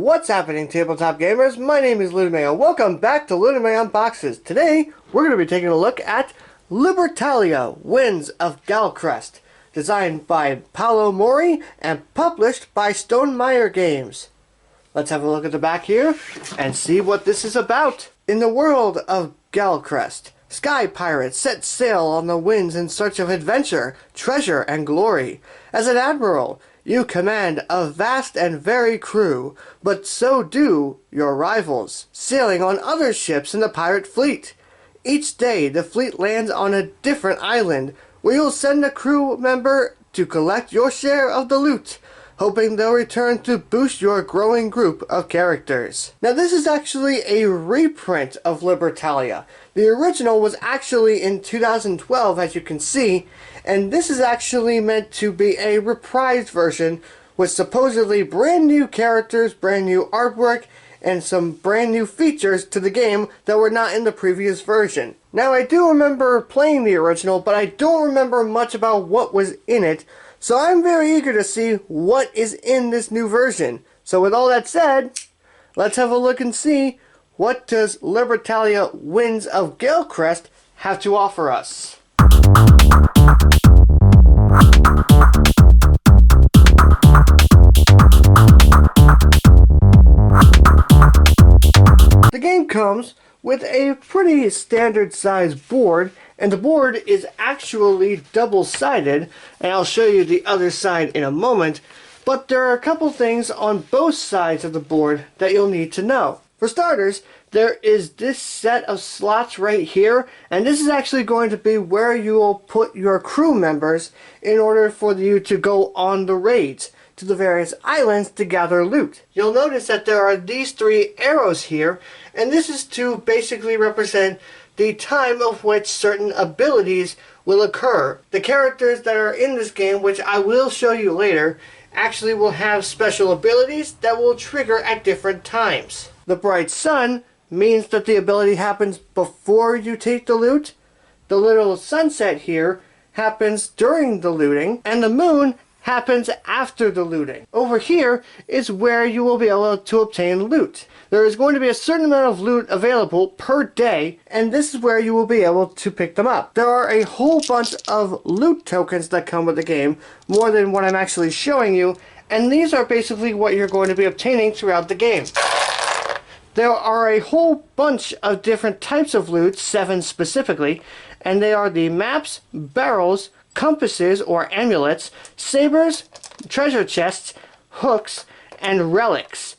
What's happening, tabletop gamers? My name is LeunameGames and welcome back to LeunameGames Unboxes. Today, we're going to be taking a look at Libertalia Winds of Galecrest, designed by Paolo Mori and published by Stonemaier Games. Let's have a look at the back here and see what this is about. In the world of Galecrest, sky pirates set sail on the winds in search of adventure, treasure, and glory. As an admiral, you command a vast and varied crew, but so do your rivals, sailing on other ships in the pirate fleet. Each day, the fleet lands on a different island, where you'll send a crew member to collect your share of the loot, hoping they'll return to boost your growing group of characters. Now, this is actually a reprint of Libertalia. The original was actually in 2012, as you can see, and this is actually meant to be a reprised version with supposedly brand new characters, brand new artwork, and some brand new features to the game that were not in the previous version. Now, I do remember playing the original, but I don't remember much about what was in it, so I'm very eager to see what is in this new version. So with all that said, let's have a look and see what does Libertalia Winds of Galecrest have to offer us. The game comes with a pretty standard sized board, and the board is actually double-sided, and I'll show you the other side in a moment, but there are a couple things on both sides of the board that you'll need to know. For starters, there is this set of slots right here, and this is actually going to be where you will put your crew members in order for you to go on the raids to the various islands to gather loot. You'll notice that there are these three arrows here, and this is to basically represent the time of which certain abilities will occur. The characters that are in this game, which I will show you later, actually will have special abilities that will trigger at different times. The bright sun means that the ability happens before you take the loot. The little sunset here happens during the looting, and the moon happens after the looting. Over here is where you will be able to obtain loot. There is going to be a certain amount of loot available per day, and this is where you will be able to pick them up. There are a whole bunch of loot tokens that come with the game, more than what I'm actually showing you, and these are basically what you're going to be obtaining throughout the game. There are a whole bunch of different types of loot, 7 specifically, and they are the maps, barrels, compasses or amulets, sabers, treasure chests, hooks, and relics.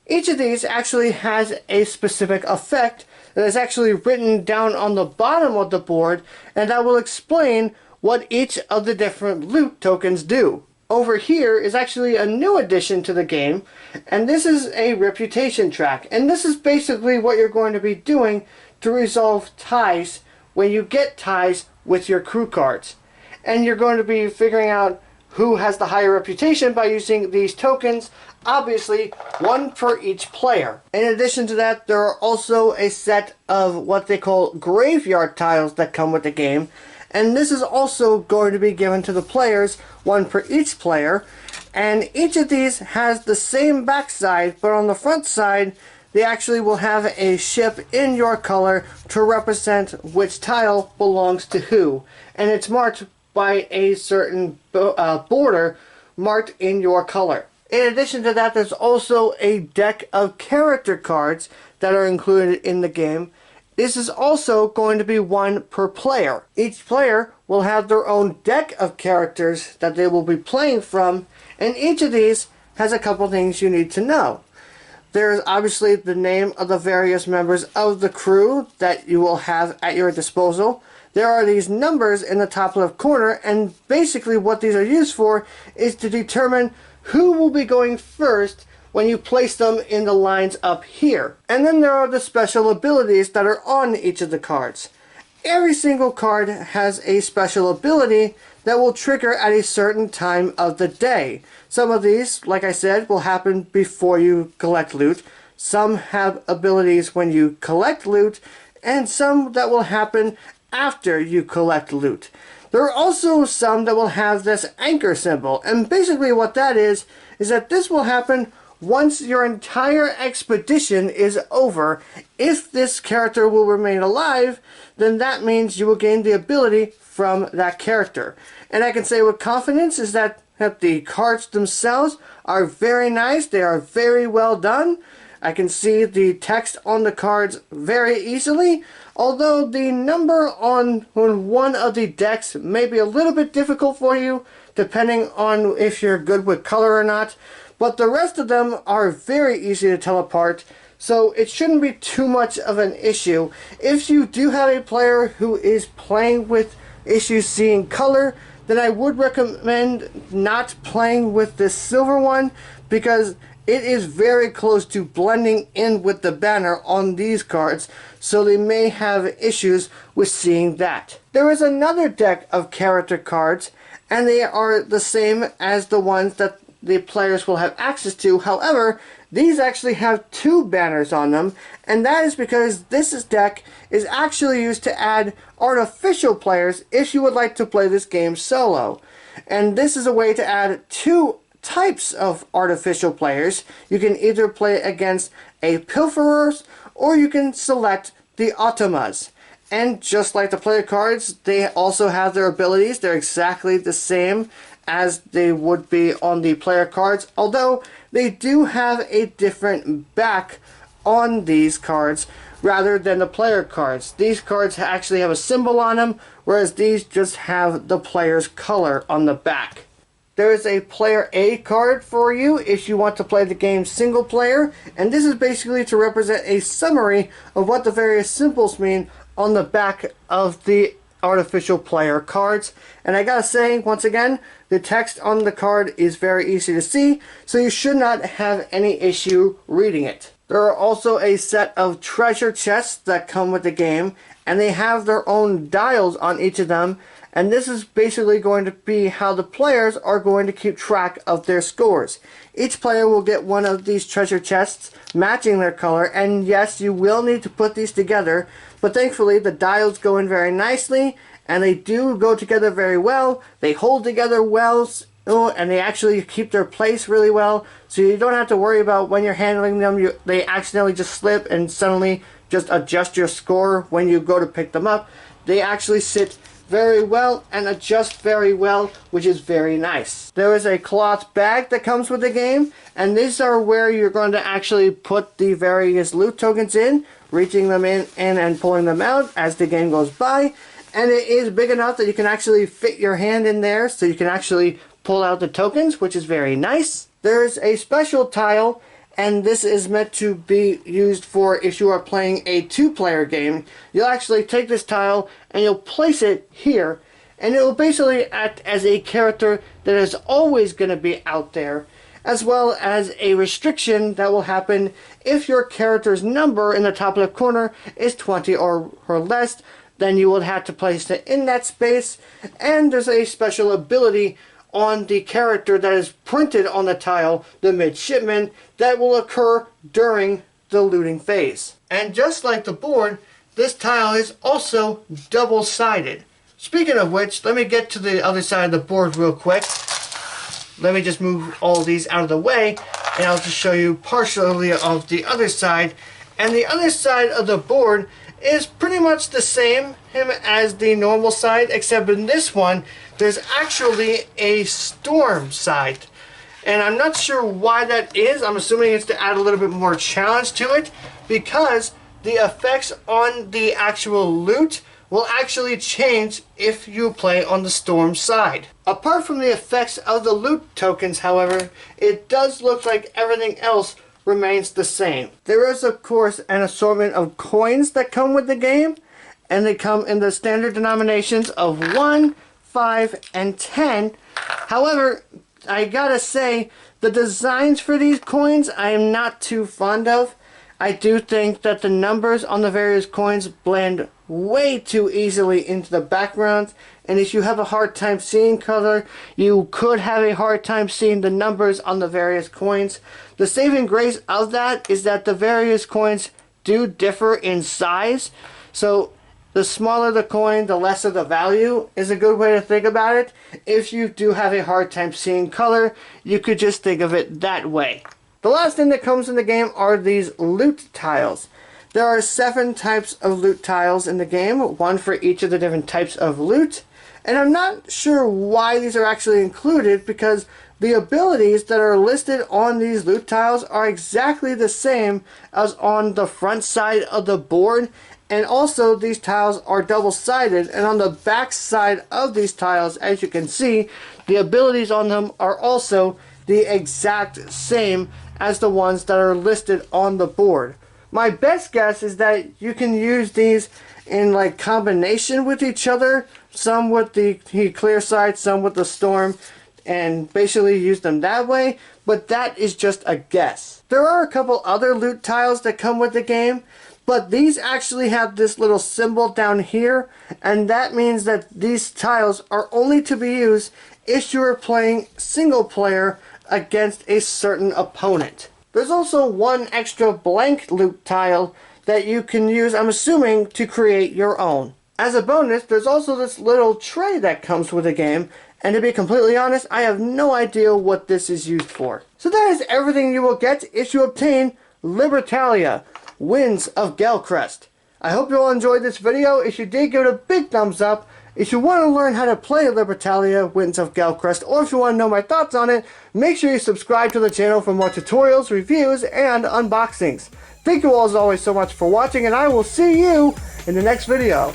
Each of these actually has a specific effect that is actually written down on the bottom of the board, and that will explain what each of the different loot tokens do. Over here is actually a new addition to the game, and this is a reputation track, and this is basically what you're going to be doing to resolve ties when you get ties with your crew cards. And you're going to be figuring out who has the higher reputation by using these tokens, obviously one for each player. In addition to that, there are also a set of what they call graveyard tiles that come with the game, and this is also going to be given to the players, one for each player, and each of these has the same backside, but on the front side they actually will have a ship in your color to represent which tile belongs to who, and it's marked by a certain border marked in your color. In addition to that, there's also a deck of character cards that are included in the game. This is also going to be one per player. Each player will have their own deck of characters that they will be playing from, and each of these has a couple things you need to know. There's obviously the name of the various members of the crew that you will have at your disposal. There are these numbers in the top left corner, and basically what these are used for is to determine who will be going first when you place them in the lines up here. And then there are the special abilities that are on each of the cards. Every single card has a special ability that will trigger at a certain time of the day. Some of these, like I said, will happen before you collect loot. Some have abilities when you collect loot, and some that will happen after you collect loot. There are also some that will have this anchor symbol, and basically what that is that this will happen once your entire expedition is over, if this character will remain alive, then that means you will gain the ability from that character. And I can say with confidence is that the cards themselves are very nice. They are very well done. I can see the text on the cards very easily, although the number on one of the decks may be a little bit difficult for you, depending on if you're good with color or not. But the rest of them are very easy to tell apart, so it shouldn't be too much of an issue. If you do have a player who is playing with issues seeing color, then I would recommend not playing with this silver one, because it is very close to blending in with the banner on these cards, so they may have issues with seeing that. There is another deck of character cards, and they are the same as the ones that the players will have access to. However, these actually have two banners on them, and that is because this deck is actually used to add artificial players if you would like to play this game solo. And this is a way to add two types of artificial players. You can either play against a pilferers, or you can select the automas. And just like the player cards, they also have their abilities. They're exactly the same as they would be on the player cards, although they do have a different back on these cards rather than the player cards. These cards actually have a symbol on them, whereas these just have the player's color on the back. There is a Player A card for you if you want to play the game single player, and this is basically to represent a summary of what the various symbols mean on the back of the artificial player cards. And I gotta say, once again, the text on the card is very easy to see, so you should not have any issue reading it. There are also a set of treasure chests that come with the game, and they have their own dials on each of them, and this is basically going to be how the players are going to keep track of their scores. Each player will get one of these treasure chests matching their color, and yes, you will need to put these together, but thankfully the dials go in very nicely, and they do go together very well. They hold together well, and they actually keep their place really well, so you don't have to worry about when you're handling them, they accidentally just slip and suddenly just adjust your score when you go to pick them up. They actually sit very well and adjust very well, which is very nice. There is a cloth bag that comes with the game, and these are where you're going to actually put the various loot tokens in, reaching them in and pulling them out as the game goes by. And it is big enough that you can actually fit your hand in there, so you can actually pull out the tokens, which is very nice. There's a special tile, and this is meant to be used for if you are playing a two-player game. You'll actually take this tile and you'll place it here, and it will basically act as a character that is always going to be out there, as well as a restriction that will happen if your character's number in the top left corner is 20 or less. Then you will have to place it in that space, and there's a special ability on the character that is printed on the tile, the midshipman, that will occur during the looting phase. And just like the board, this tile is also double-sided. Speaking of which, let me get to the other side of the board real quick. Let me just move all these out of the way, and I'll just show you partially of the other side. And the other side of the board is pretty much the same as the normal side, except in this one there's actually a storm side, and I'm not sure why that is. I'm assuming it's to add a little bit more challenge to it, because the effects on the actual loot will actually change if you play on the storm side. Apart from the effects of the loot tokens, however, it does look like everything else remains the same. There is, of course, an assortment of coins that come with the game, and they come in the standard denominations of 1, 5, and 10. However, I gotta say, the designs for these coins I am not too fond of. I do think that the numbers on the various coins blend way too easily into the backgrounds, and if you have a hard time seeing color, you could have a hard time seeing the numbers on the various coins. The saving grace of that is that the various coins do differ in size, so the smaller the coin, the lesser the value is a good way to think about it. If you do have a hard time seeing color, you could just think of it that way. The last thing that comes in the game are these loot tiles. There are 7 types of loot tiles in the game, one for each of the different types of loot. And I'm not sure why these are actually included, because the abilities that are listed on these loot tiles are exactly the same as on the front side of the board. And also these tiles are double-sided, and on the back side of these tiles, as you can see, the abilities on them are also the exact same as the ones that are listed on the board. My best guess is that you can use these in like combination with each other, some with the clear side, some with the storm, and basically use them that way, but that is just a guess. There are a couple other loot tiles that come with the game, but these actually have this little symbol down here, and that means that these tiles are only to be used if you are playing single player against a certain opponent. There's also one extra blank loot tile that you can use, I'm assuming, to create your own. As a bonus, there's also this little tray that comes with the game, and to be completely honest, I have no idea what this is used for. So that is everything you will get if you obtain Libertalia Winds of Galecrest. I hope you all enjoyed this video. If you did, give it a big thumbs up. If you want to learn how to play Libertalia Winds of Galecrest, or if you want to know my thoughts on it, make sure you subscribe to the channel for more tutorials, reviews, and unboxings. Thank you all as always so much for watching, and I will see you in the next video.